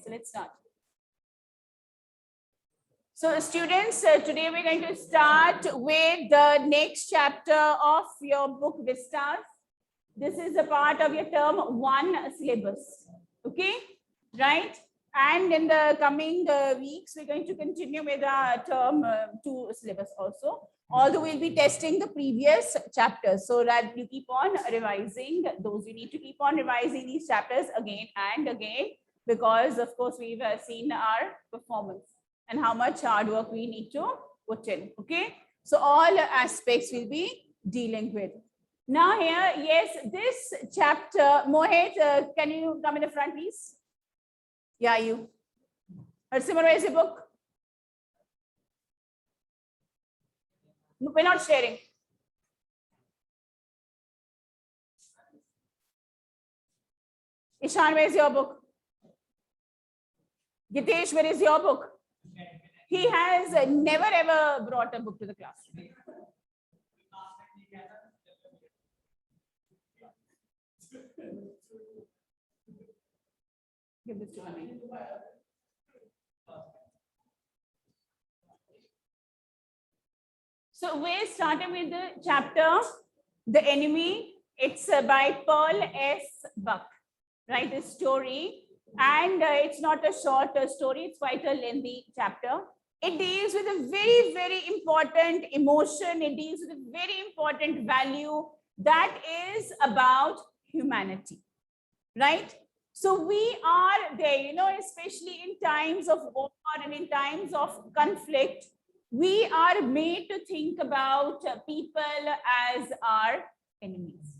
so let's start. So students, today we're going to start with the next chapter of your book Vistas. This is a part of your term 1 syllabus, okay, right? And in the coming weeks, we're going to continue with our term 2 syllabus also. Although we'll be testing the previous chapters so that you keep on revising those. You need to keep on revising these chapters again and again, because of course we've seen our performance and how much hard work we need to put in, okay? So all aspects we'll be dealing with. Now here, yes, this chapter, Mohit, can you come in the front, please? Yeah, you. Harsimar, where is your book? No, we're not sharing. Ishan, where is your book? Gitesh, where is your book? He has never ever brought a book to the classroom. Give this to me. So we're starting with the chapter, The Enemy. It's by Pearl S. Buck, right? This story. And it's not a short story, it's quite a lengthy chapter. It deals with a very, very important emotion. It deals with a very important value that is about humanity, right? So we are there, you know, especially in times of war and in times of conflict, we are made to think about people as our enemies,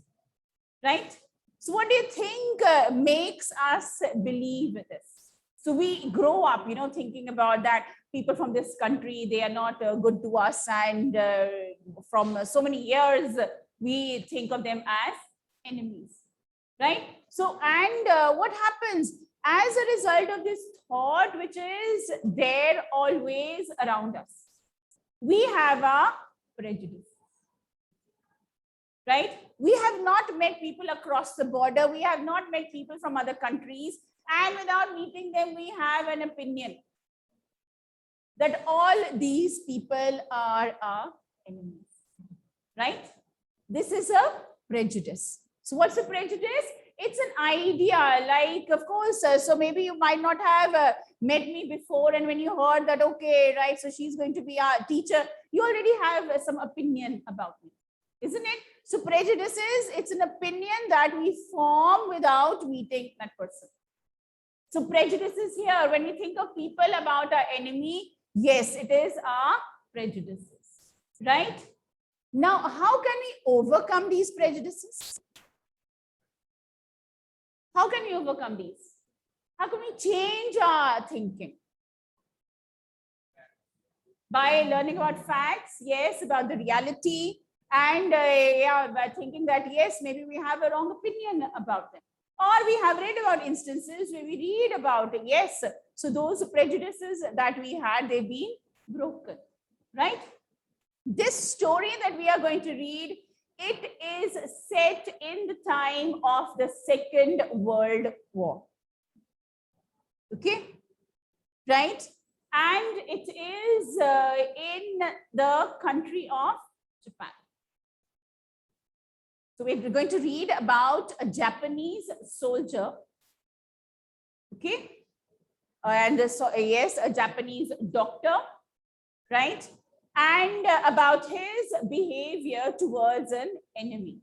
right? So what do you think makes us believe this? So we grow up, you know, thinking about that people from this country, they are not good to us. And from so many years, we think of them as enemies, right? So, and what happens as a result of this thought, which is there always around us? We have a prejudice, right? We have not met people across the border. We have not met people from other countries. And without meeting them, we have an opinion that all these people are our enemies, right? This is a prejudice. So what's a prejudice? It's an idea, like, of course, so maybe you might not have met me before, and when you heard that, okay, right, so she's going to be our teacher, you already have some opinion about me, isn't it? So prejudice is, it's an opinion that we form without meeting that person. So prejudice is here. When we think of people about our enemy, yes, it is our prejudices, right? Now, how can we overcome these prejudices? How can we overcome these? How can we change our thinking? By learning about facts, yes, about the reality, and yeah, by thinking that, yes, maybe we have a wrong opinion about them. Or we have read about instances where we read about it, yes. So those prejudices that we had, they've been broken, right? This story that we are going to read, it is set in the time of the Second World War. Okay, right? And it is in the country of Japan. So we're going to read about a Japanese soldier. Okay, and so yes, a Japanese doctor, right? And about his behavior towards an enemy.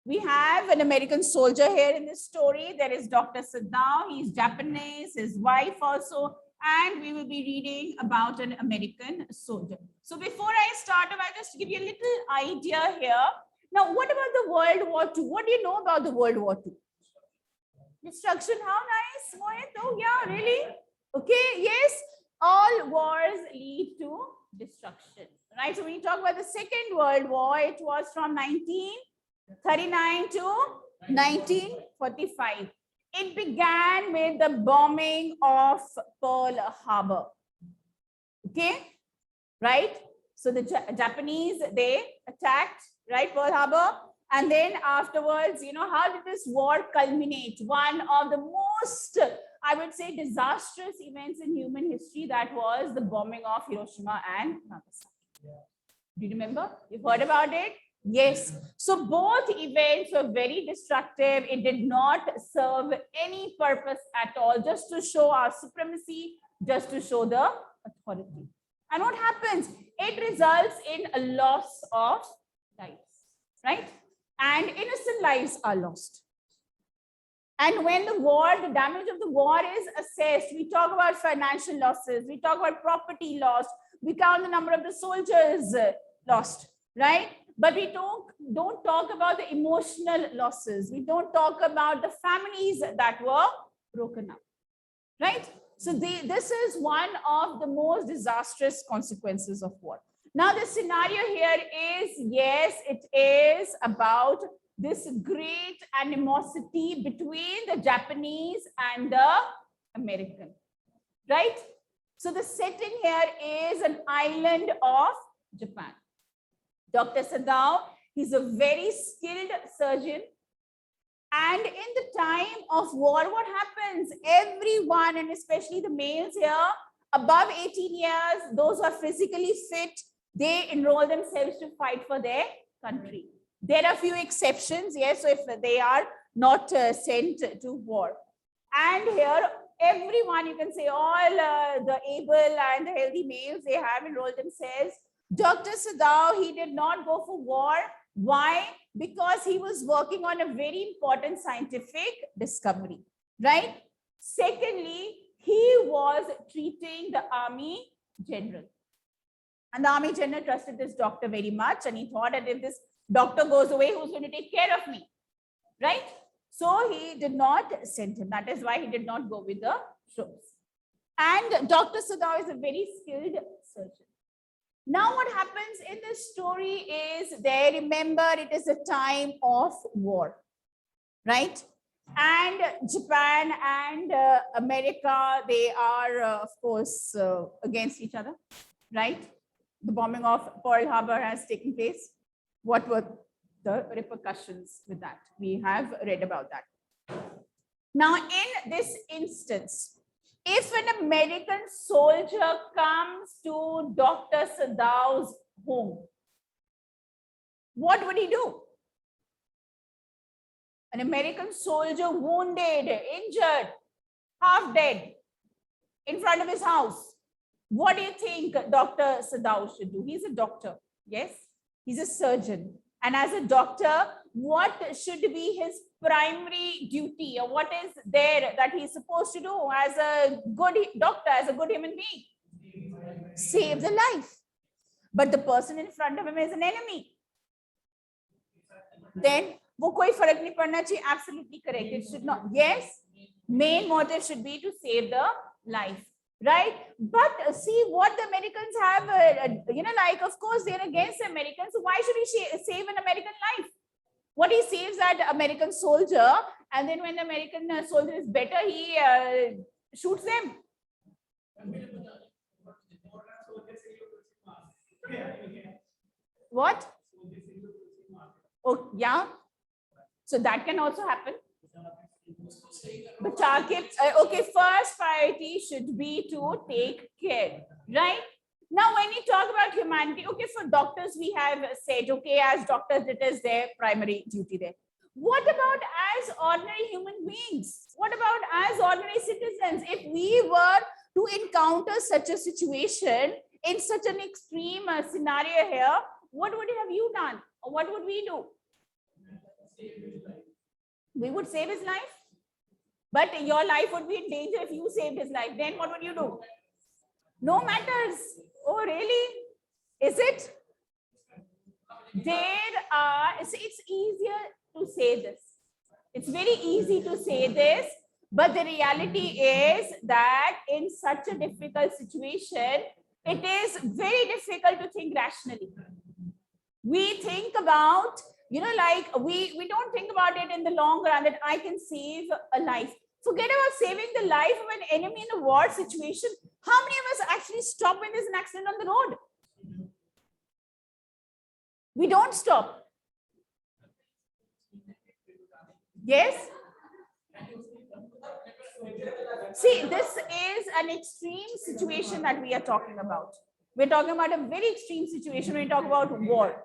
We have an American soldier here in this story. There is Dr. Sadao. He's Japanese, his wife also, and we will be reading about an American soldier. So before I start, I'll just give you a little idea here. Now, what about the World War II? What do you know about the World War II? Destruction, how nice, Mohit? Oh yeah, really? Okay, yes, all wars lead to destruction, right? So when you talk about the Second World War, it was from 1939 to 1945. It began with the bombing of Pearl Harbor. Okay, right? So the Japanese, they attacked, right, Pearl Harbor. And then afterwards, you know, how did this war culminate? One of the most I would say, disastrous events in human history. That was the bombing of Hiroshima and Nagasaki. Do you remember? You've heard about it? Yes. So both events were very destructive. It did not serve any purpose at all, just to show our supremacy, just to show the authority. And what happens? It results in a loss of lives, right? And innocent lives are lost. And when the war, the damage of the war is assessed, we talk about financial losses, we talk about property loss, we count the number of the soldiers lost, right? But we don't talk about the emotional losses. We don't talk about the families that were broken up, right? So this is one of the most disastrous consequences of war. Now the scenario here is, yes, it is about this great animosity between the Japanese and the American, right? So the setting here is an island of Japan. Dr. Sadao, he's a very skilled surgeon. And in the time of war, what happens? Everyone, and especially the males here, above 18 years, those who are physically fit, they enroll themselves to fight for their country. There are a few exceptions, yes, so if they are not sent to war. And here, everyone, you can say all the able and the healthy males, they have enrolled themselves. Dr. Sadao, he did not go for war. Why? Because he was working on a very important scientific discovery, right? Secondly, he was treating the army general. And the army general trusted this doctor very much. And he thought that if this doctor goes away, who's going to take care of me, right? So he did not send him. That is why he did not go with the troops. And Dr. Sadao is a very skilled surgeon. Now what happens in this story is, they remember it is a time of war, right? And Japan and America, they are, of course, against each other, right? The bombing of Pearl Harbor has taken place. What were the repercussions with that? We have read about that. Now, in this instance, if an American soldier comes to Dr. Sadao's home, what would he do? An American soldier wounded, injured, half dead, in front of his house. What do you think Dr. Sadao should do? He's a doctor, yes? He's a surgeon. And as a doctor, what should be his primary duty, or what is there that he's supposed to do as a good doctor, as a good human being? Save the life. But the person in front of him is an enemy. Then, wo koi farak nahi padna chahiye. Absolutely correct. It should not. Yes, main motive should be to save the life. Right? But see what the Americans have, like, of course, they're against the Americans. So why should he save an American life? What he saves that American soldier, and then when the American soldier is better, he shoots them. What? Oh, yeah. So that can also happen. Okay, first priority should be to take care, right? Now, when you talk about humanity, okay, for doctors, we have said, okay, as doctors, it is their primary duty there. What about as ordinary human beings? What about as ordinary citizens? If we were to encounter such a situation in such an extreme scenario here, what would have you done? Or what would we do? We would save his life. But your life would be in danger if you saved his life. Then what would you do? No matters. Oh, really? Is it? It's easier to say this. It's very easy to say this. But the reality is that in such a difficult situation, it is very difficult to think rationally. We think about, like we don't think about it in the long run that I can save a life. Forget about saving the life of an enemy in a war situation. How many of us actually stop when there's an accident on the road? We don't stop. Yes? See, this is an extreme situation that we are talking about. We're talking about a very extreme situation when we talk about war,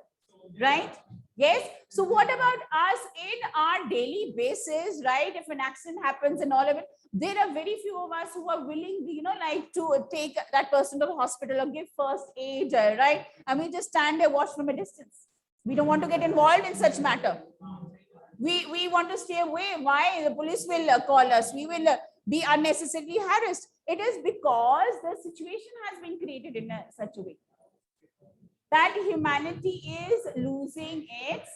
right? Yes. So what about us in our daily basis, right? If an accident happens and all of it, there are very few of us who are willing, like to take that person to the hospital or give first aid, right? And we just stand there, watch from a distance. We don't want to get involved in such matter. We want to stay away. Why? The police will call us. We will be unnecessarily harassed. It is because the situation has been created in such a way that humanity is losing its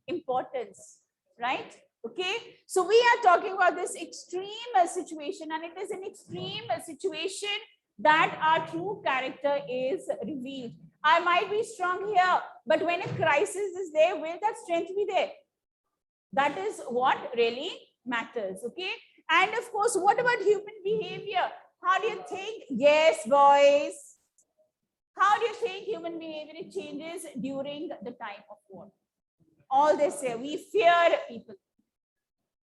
importance, right? Okay, so we are talking about this extreme situation, and it is an extreme situation that our true character is revealed. I might be strong here, but when a crisis is there, will that strength be there? That is what really matters. Okay, and of course, what about human behavior? How do you think? Yes, boys. How do you think human behavior changes during the time of war? All they say, we fear people.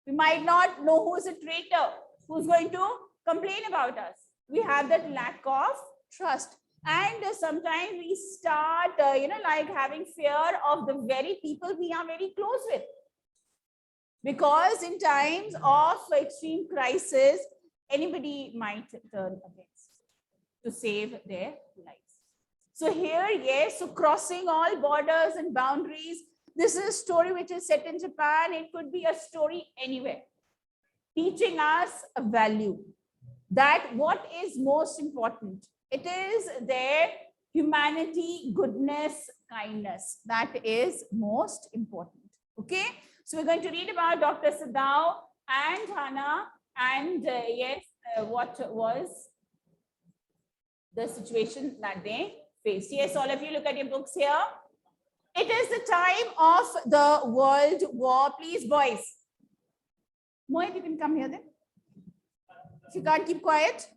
We might not know who is a traitor, who's going to complain about us. We have that lack of trust. And sometimes we start, like having fear of the very people we are very close with. Because in times of extreme crisis, anybody might turn against to save their lives. So here, yes, so crossing all borders and boundaries. This is a story which is set in Japan. It could be a story anywhere, teaching us a value that what is most important. It is their humanity, goodness, kindness. That is most important. Okay. So we're going to read about Dr. Sadao and Hana and what was the situation that they faced. Yes, all of you look at your books here. It is the time of the World War. Please, boys. Mohit, you can come here then. If you can't keep quiet.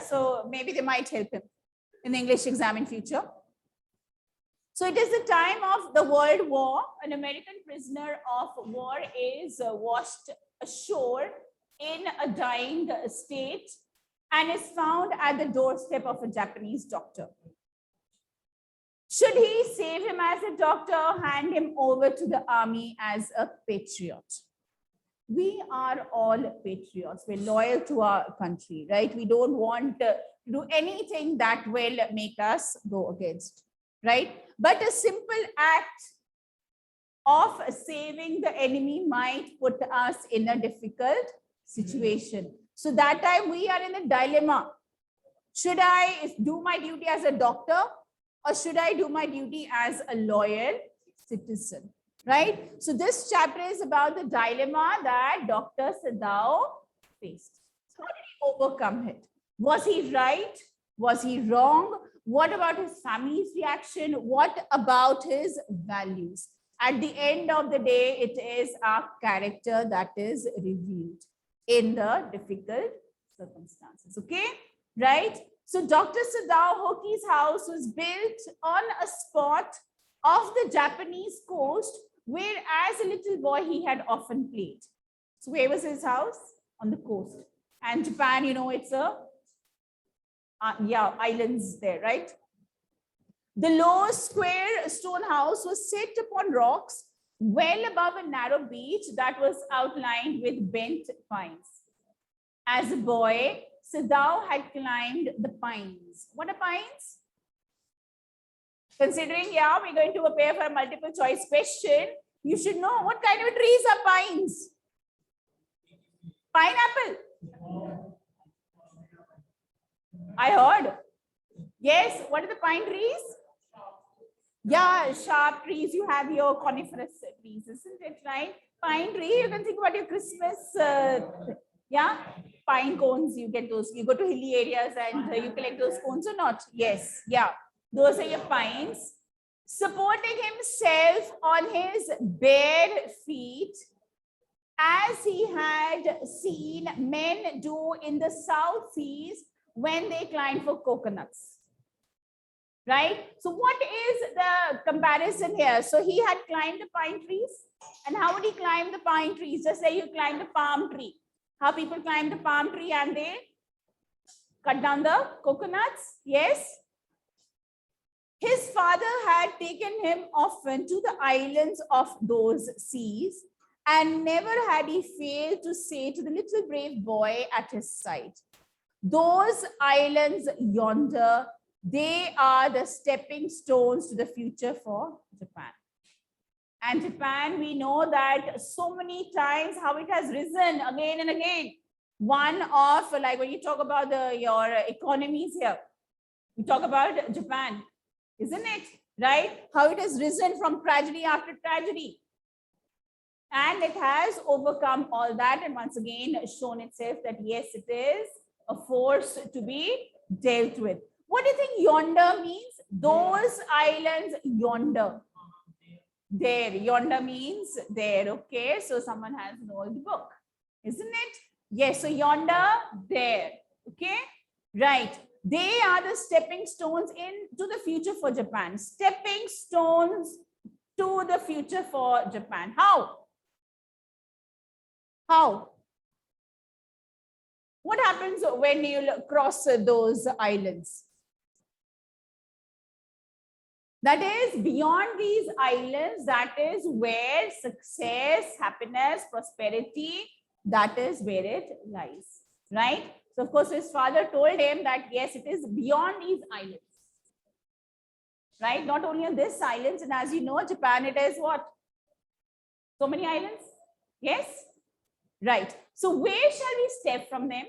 So maybe they might help him in the English exam in future. So it is the time of the World War. An American prisoner of war is washed ashore in a dying state and is found at the doorstep of a Japanese doctor. Should he save him as a doctor, hand him over to the army as a patriot? We are all patriots. We're loyal to our country, right? We don't want to do anything that will make us go against, right? But a simple act of saving the enemy might put us in a difficult situation. So that time we are in a dilemma. Should I do my duty as a doctor, or should I do my duty as a loyal citizen? Right? So this chapter is about the dilemma that Dr. Sadao faced. So how did he overcome it? Was he right? Was he wrong? What about his family's reaction? What about his values? At the end of the day, it is our character that is revealed in the difficult circumstances. Okay? Right? So Dr. Sadao Hoki's house was built on a spot of the Japanese coast where as a little boy he had often played. So where was his house? On the coast. And Japan, it's a, islands there, right? The low square stone house was set upon rocks well above a narrow beach that was outlined with bent pines. As a boy, Sadao had climbed the pines. What are pines? Considering, we're going to prepare for a multiple choice question, you should know what kind of trees are pines. Pineapple. I heard. Yes, what are the pine trees? Yeah, sharp trees. You have your coniferous trees, isn't it, right? Pine tree, you can think about your Christmas, pine cones, you get those. You go to hilly areas and you collect those cones or not? Yes, those are your pines. Supporting himself on his bare feet, as he had seen men do in the South Seas when they climbed for coconuts. right? So what is the comparison here? So he had climbed the pine trees. And how would he climb the pine trees? Just say you climb the palm tree. How people climb the palm tree and they cut down the coconuts? Yes. His father had taken him often to the islands of those seas, and never had he failed to say to the little brave boy at his side, "Those islands yonder, they are the stepping stones to the future for Japan." And Japan, we know that so many times how it has risen again and again. One of, like when you talk about your economies here, we talk about Japan, isn't it? Right? How it has risen from tragedy after tragedy. And it has overcome all that, and once again shown itself that yes, it is a force to be dealt with. What do you think yonder means? Those islands yonder. There, yonder means there. Okay, so someone has an old book, isn't it? Yes, so yonder, there. Okay, right. They are the stepping stones into the future for Japan. Stepping stones to the future for Japan. How? How? What happens when you cross those islands? That is, beyond these islands, that is where success, happiness, prosperity, that is where it lies, right? So, of course, his father told him that, yes, it is beyond these islands, right? Not only on this islands, and as you know, Japan, it is what? So many islands? Yes? Right. So, where shall we step from them?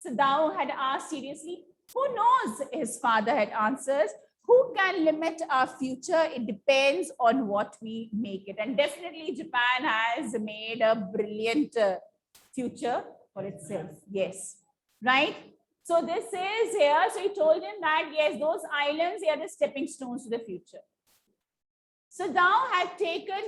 Sadao had asked seriously. Who knows? His father had answered. Who can limit our future? It depends on what we make it. And definitely Japan has made a brilliant future for itself. Yes. Right? So this is here. So he told him that, yes, those islands, they are the stepping stones to the future. Sadao had taken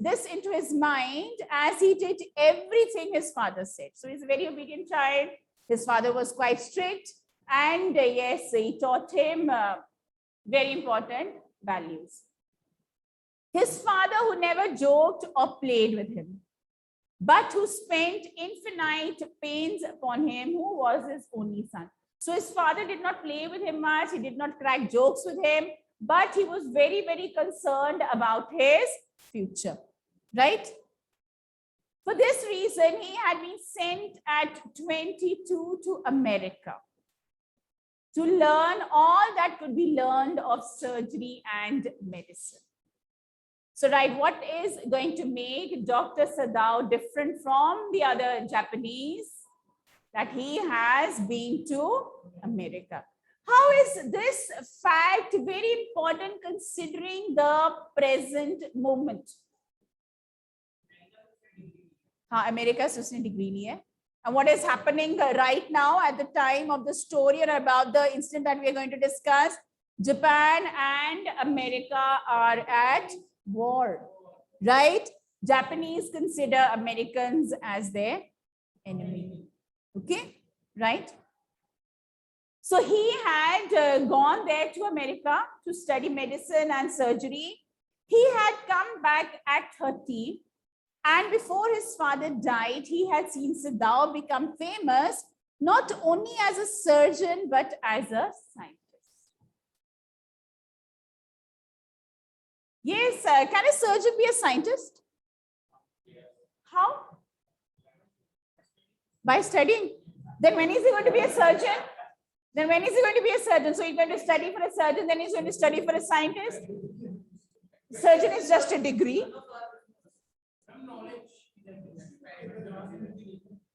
this into his mind as he did everything his father said. So he's a very obedient child. His father was quite strict. And yes, he taught him very important values. His father, who never joked or played with him, but who spent infinite pains upon him, who was his only son. So his father did not play with him much. He did not crack jokes with him, but he was very, very concerned about his future, right? For this reason, he had been sent at 22 to America to learn all that could be learned of surgery and medicine. So, right, what is going to make Dr. Sadao different from the other Japanese? That he has been to America. How is this fact very important considering the present moment? America is उसने degree ली है. And what is happening right now at the time of the story or about the incident that we are going to discuss? Japan and America are at war, right? Japanese consider Americans as their enemy. Okay, right? So he had gone there to America to study medicine and surgery. He had come back at 30. And before his father died, he had seen Sadao become famous, not only as a surgeon, but as a scientist. Yes, can a surgeon be a scientist? How? By studying. Then when is he going to be a surgeon? Then when is he going to be a surgeon? So he's going to study for a surgeon, then he's going to study for a scientist. Surgeon is just a degree.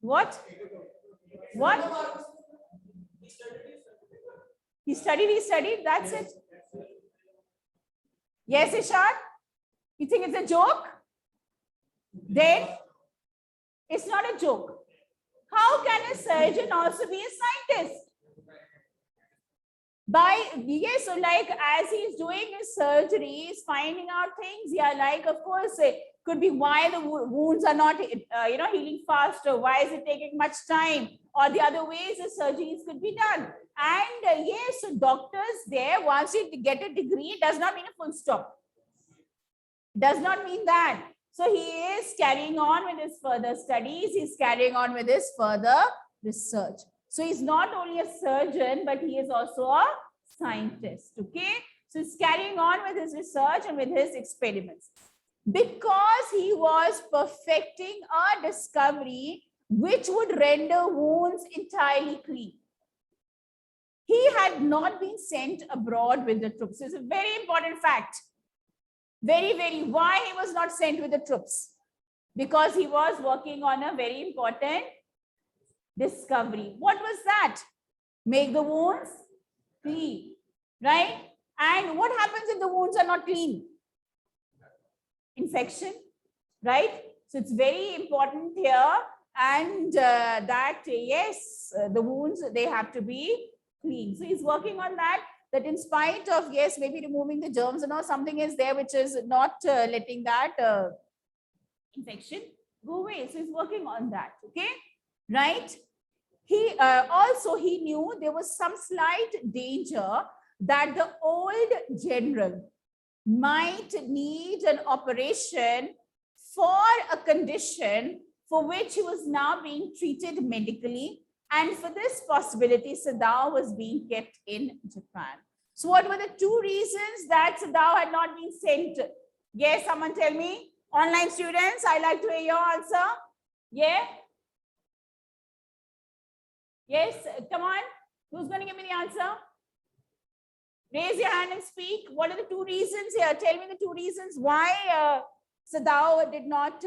What? What? He studied, that's it. Yes, Ishad? You think it's a joke? Then it's not a joke. How can a surgeon also be a scientist? Yes, so like as he's doing his surgery, he's finding out things. Yeah, like of course, Could be why the wounds are not, healing faster. Why is it taking much time? Or the other ways the surgeries could be done. And yes, so doctors there, once you get a degree, it does not mean a full stop. Does not mean that. So he is carrying on with his further studies. He's carrying on with his further research. So he's not only a surgeon, but he is also a scientist. Okay. So he's carrying on with his research and with his experiments. Because he was perfecting a discovery which would render wounds entirely clean. He had not been sent abroad with the troops. It's a very important fact. Very, very. Why he was not sent with the troops? Because he was working on a very important discovery. What was that? Make the wounds clean, right? And what happens if the wounds are not clean? Infection, right? So it's very important here, and that yes, the wounds, they have to be clean. So he's working on that in spite of, yes, maybe removing the germs and all, something is there which is not letting that infection go away. So he's working on that. Okay, right? He also, he knew there was some slight danger that the old general might need an operation for a condition for which he was now being treated medically. And for this possibility, Sadao was being kept in Japan. So what were the two reasons that Sadao had not been sent? Yes, someone tell me. Online students, I like to hear your answer. Yeah? Yes, come on. Who's going to give me the answer? Raise your hand and speak. What are the two reasons here? Tell me the two reasons why Sadao did not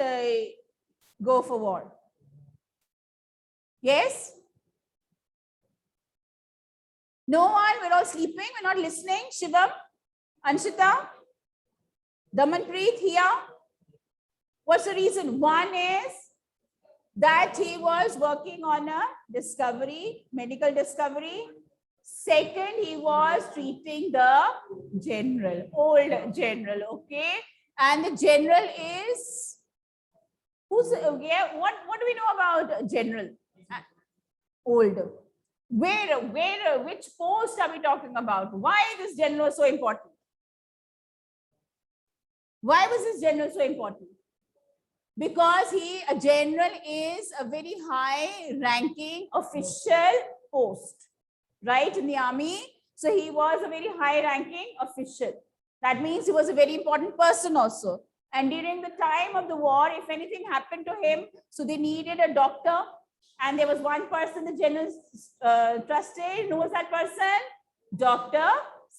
go for war. Yes? No one? We're all sleeping. We're not listening. Shivam? Anshita? Damanpreet here? What's the reason? One is that he was working on a discovery, medical discovery. Second, he was treating the general, old general, okay? And the general is, who's, yeah, what do we know about general? Old. Which post are we talking about? Why this general so important? Why was this general so important? Because a general is a very high ranking official post, right, in the army. So he was a very high ranking official. That means he was a very important person also. And during the time of the war, if anything happened to him, so they needed a doctor. And there was one person the generals trusted. Who was that person? Dr.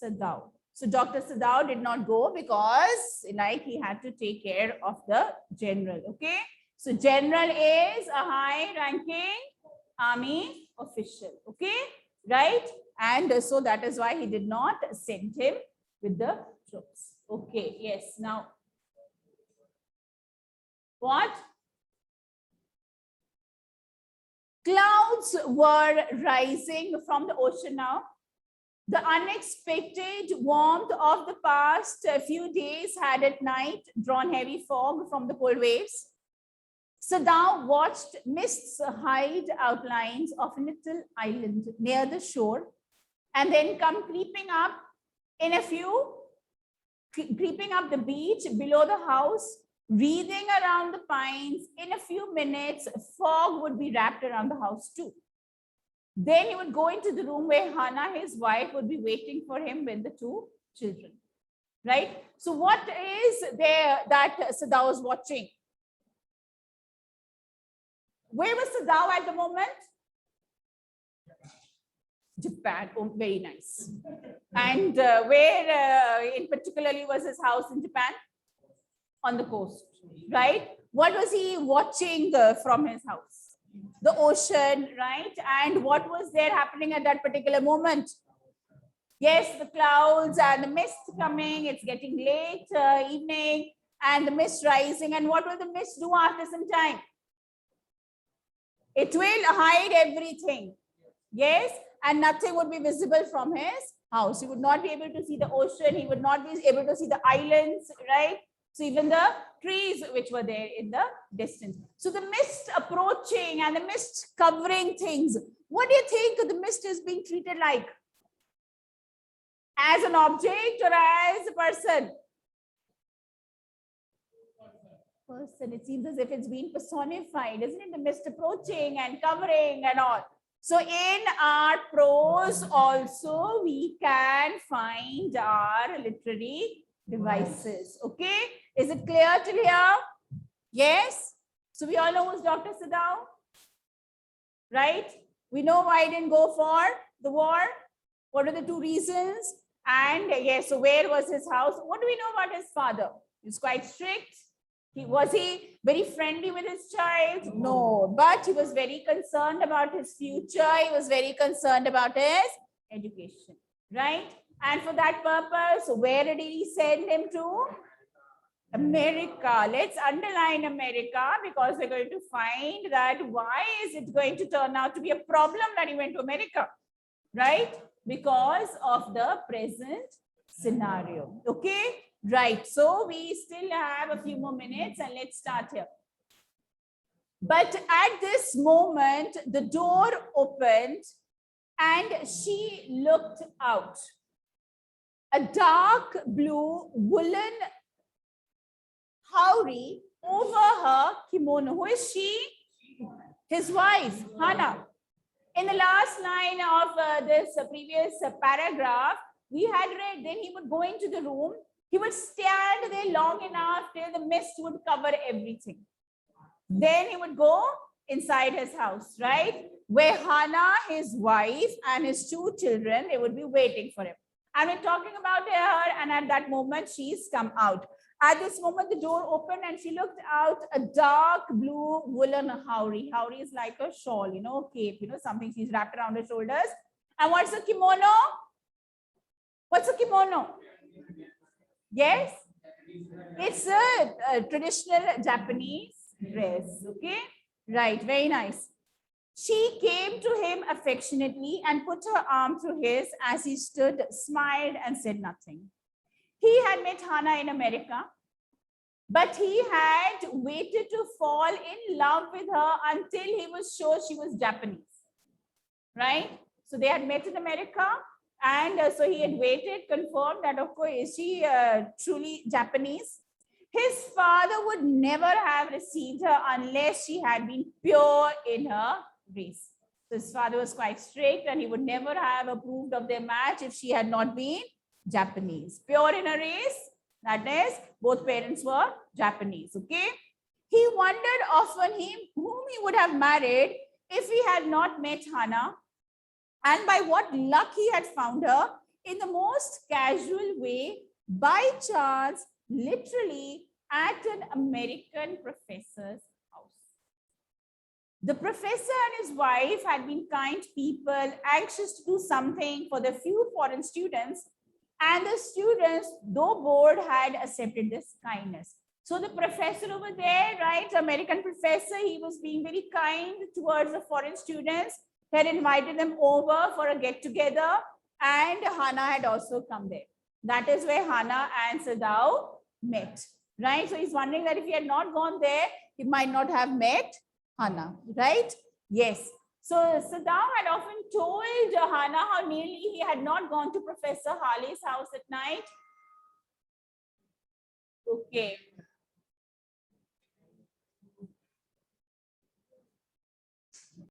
Sadao. So Dr. Sadao did not go because he had to take care of the general. Okay. So general is a high ranking army official. Okay. Right. And so that is why he did not send him with the troops. Okay. Yes. Now, what? Clouds were rising from the ocean now. The unexpected warmth of the past few days had at night drawn heavy fog from the cold waves. Sadao watched mists hide outlines of a little island near the shore and then come creeping up the beach below the house, wreathing around the pines. In a few minutes, fog would be wrapped around the house too. Then he would go into the room where Hana, his wife, would be waiting for him with the two children. Right? So what is there that Sadao was watching? Where was Sadao at the moment? Japan. Oh, very nice. And where in particularly was his house in Japan? On the coast, right? What was he watching from his house? The ocean, right? And what was there happening at that particular moment? Yes, the clouds and the mist coming. It's getting late evening and the mist rising. And what will the mist do after some time? It will hide everything. Yes, and nothing would be visible from his house. He would not be able to see the ocean. He would not be able to see the islands, right? So even the trees which were there in the distance. So the mist approaching and the mist covering things. What do you think the mist is being treated like? As an object or as a person? Person. It seems as if it's been personified, isn't it? The mist approaching and covering and all. So in our prose also we can find our literary devices. Okay, is it clear till here? Yes. So we all know who's Dr. Sadao, right? We know why he didn't go for the war. What are the two reasons? And yes, so where was his house? What do we know about his father? He's quite strict. Was he very friendly with his child? No, but he was very concerned about his future. He was very concerned about his education, right? And for that purpose, where did he send him to? America. Let's underline America, because we're going to find that why is it going to turn out to be a problem that he went to America, right? Because of the present scenario. Okay. Right, so we still have a few more minutes and let's start here. But at this moment, the door opened and she looked out. A dark blue woolen howry over her kimono. Who is she? His wife, Hannah. In the last line of this previous paragraph, we had read, then he would go into the room. He would stand there long enough till the mist would cover everything. Then he would go inside his house, right? Where Hannah, his wife, and his two children, they would be waiting for him. And we're talking about her, and at that moment, she's come out. At this moment, the door opened and she looked out a dark blue woolen howry. Howry is like a shawl, you know, cape, you know, something she's wrapped around her shoulders. And what's a kimono? What's a kimono? Yes, it's a traditional Japanese dress. Okay, right, very nice. She came to him affectionately and put her arm through his as he stood, smiled and said nothing. He had met Hannah in America, but he had waited to fall in love with her until he was sure she was Japanese, right? So they had met in America. And so he had waited, confirmed that, of course, is she truly Japanese? His father would never have received her unless she had been pure in her race. So his father was quite strict and he would never have approved of their match if she had not been Japanese. Pure in her race, that is, both parents were Japanese, okay? He wondered often whom he would have married if he had not met Hannah. And by what luck he had found her in the most casual way, by chance, literally at an American professor's house. The professor and his wife had been kind people, anxious to do something for the few foreign students, and the students, though bored, had accepted this kindness. So the professor over there, right, American professor, he was being very kind towards the foreign students. He had invited them over for a get-together, and Hannah had also come there. That is where Hannah and Sadao met, right? So he's wondering that if he had not gone there, he might not have met Hannah, right? Yes. So Sadao had often told Hannah how nearly he had not gone to Professor Harley's house at night. Okay.